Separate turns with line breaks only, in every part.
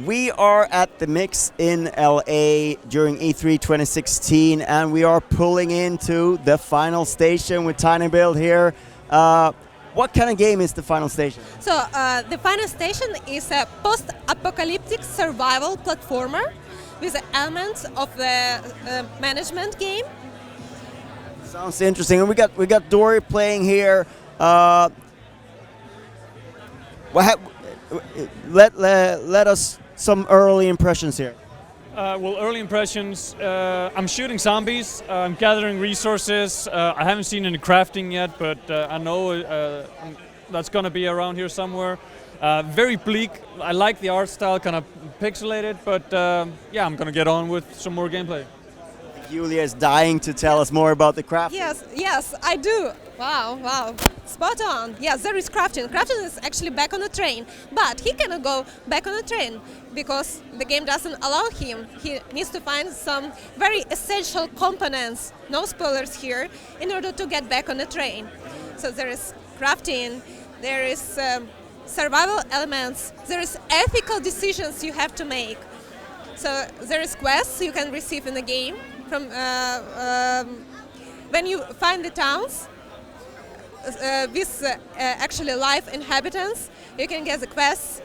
We are at the Mix in LA during E3 2016, and we are pulling into the final station with Tiny Build here. What kind of game is the final station?
So the final station is a post-apocalyptic survival platformer with the elements of the management game.
Sounds interesting. And we got Dóri playing here. Let us some early impressions here.
Well, early impressions. I'm shooting zombies. I'm gathering resources. I haven't seen any crafting yet, but I know that's going to be around here somewhere. Very bleak. I like the art style, kind of pixelated, but yeah, I'm going to get on with some more gameplay.
Yulia is dying to tell us more about the craft.
Yes, I do. Wow, spot on. Yes, there is crafting. Crafting is actually back on the train, but he cannot go back on the train because the game doesn't allow him. He needs to find some very essential components, no spoilers here, in order to get back on the train. So there is crafting, there is survival elements, there is ethical decisions you have to make. So there is quests you can receive in the game. From when you find the towns with actually live inhabitants, you can get the quests,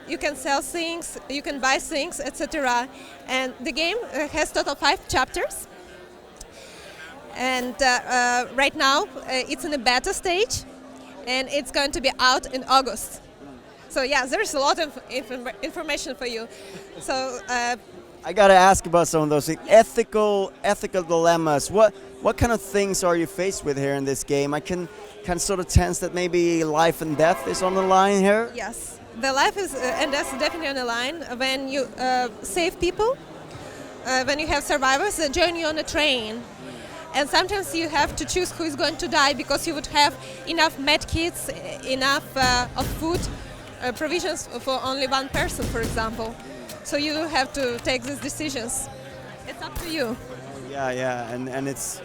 you can sell things, you can buy things, etc. And the game has total 5 chapters. And right now it's in the beta stage, and it's going to be out in August. So yeah, there's a lot of information for you. So.
I gotta ask about some of those things. Ethical dilemmas. What kind of things are you faced with here in this game? I can sort of sense that maybe life and death is on the line here.
Yes, the life is and death is definitely on the line. When you save people, when you have survivors that join you on a train, and sometimes you have to choose who is going to die because you would have enough med kits, enough of food, provisions for only one person, for example. So you have to take these decisions. It's up to you.
Yeah, and it's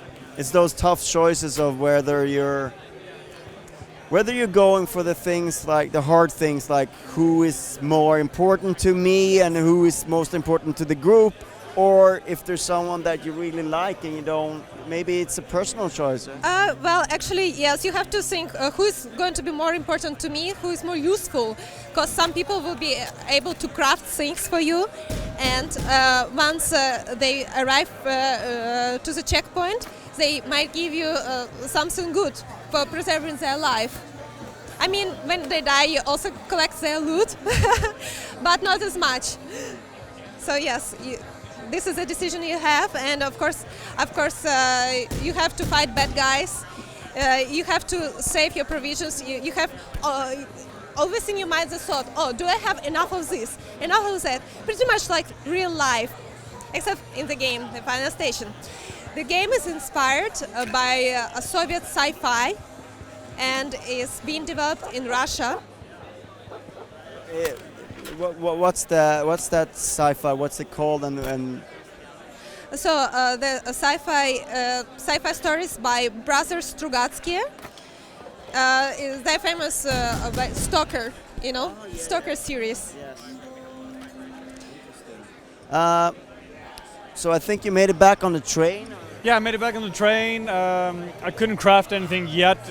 those tough choices of whether you're going for the things like the hard things, like who is more important to me and who is most important to the group, or if there's someone that you really like and you don't. Maybe it's a personal choice.
Well, actually, yes, you have to think who is going to be more important to me, who is more useful, because some people will be able to craft things for you, and once they arrive to the checkpoint, they might give you something good for preserving their life. I mean, when they die, you also collect their loot, but not as much. So yes. This is a decision you have, and of course, you have to fight bad guys. You have to save your provisions. You have always in your mind the thought, oh, do I have enough of this, enough of that? Pretty much like real life, except in the game, the final station. The game is inspired by a Soviet sci-fi, and is being developed in Russia.
What's that sci-fi? What's it called? And
so the sci-fi stories by brothers Strugatsky. They're famous by Stalker, Stalker series.
Yes. So I think you made it back on the train.
Yeah, I made it back on the train. I couldn't craft anything yet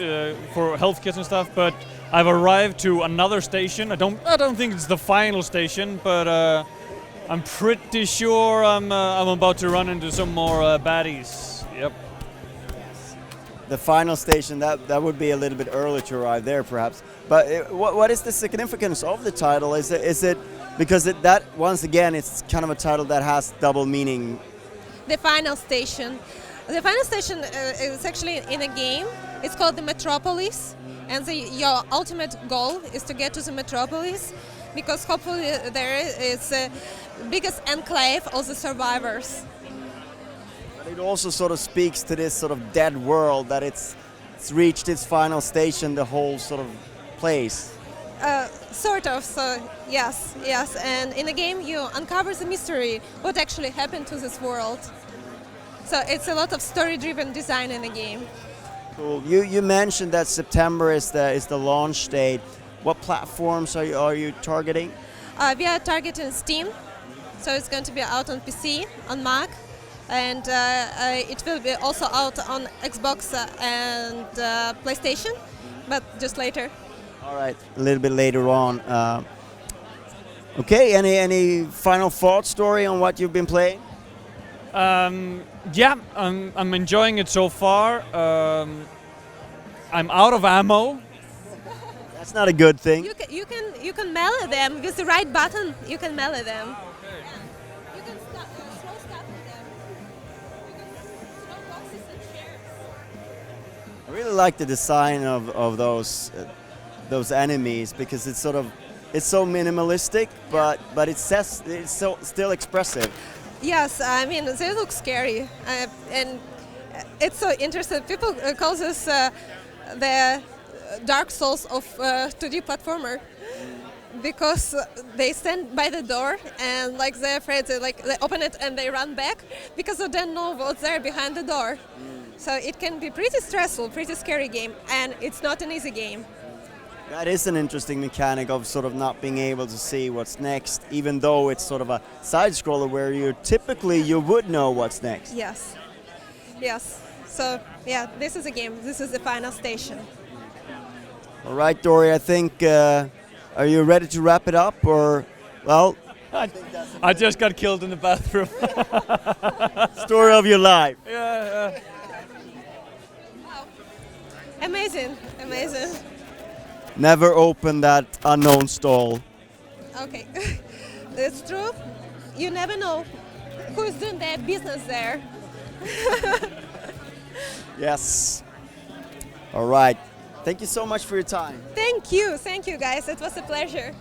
for health kits and stuff, but I've arrived to another station. I don't think it's the final station, but I'm pretty sure I'm about to run into some more baddies. Yep.
The final station, that would be a little bit early to arrive there, perhaps. But what is the significance of the title? Is it because that once again it's kind of a title that has double meaning?
The final station. The final station is actually in a game. It's called the Metropolis. And your ultimate goal is to get to the metropolis, because hopefully there is the biggest enclave of the survivors.
But it also sort of speaks to this sort of dead world, that it's reached its final station, the whole sort of place.
Sort of, so yes. And in the game you uncover the mystery, what actually happened to this world. So it's a lot of story-driven design in the game.
Cool. You mentioned that September is the launch date. What platforms are you targeting?
We are targeting Steam, so it's going to be out on PC, on Mac, and it will be also out on Xbox and PlayStation, but just later.
All right, a little bit later on. Okay, any final thoughts, Dóri, on what you've been playing?
Yeah, I'm enjoying it so far. I'm out of ammo.
That's not a good thing.
You can melee them with the right button. You can melee them.
Okay.
Yeah. You can throw stuff at them. You can throw boxes and chairs.
I really like the design of those enemies because it's so minimalistic, but it's so still expressive.
Yes, I mean they look scary, and it's so interesting. People call this the Dark Souls of 2D platformer because they stand by the door and like they're afraid. They open it and they run back because they don't know what's there behind the door. So it can be pretty stressful, pretty scary game, and it's not an easy game.
That is an interesting mechanic of sort of not being able to see what's next, even though it's sort of a side scroller where you would know what's next.
Yes, yes. So yeah, this is a game. This is the final station.
All right, Dóri, I think, are you ready to wrap it up, or, well,
I just got killed in the bathroom.
story of your life.
Yeah.
Amazing, amazing.
Never open that unknown stall.
Okay, it's true. You never know who's doing their business there.
Yes. All right. Thank you so much for your time.
Thank you guys. It was a pleasure.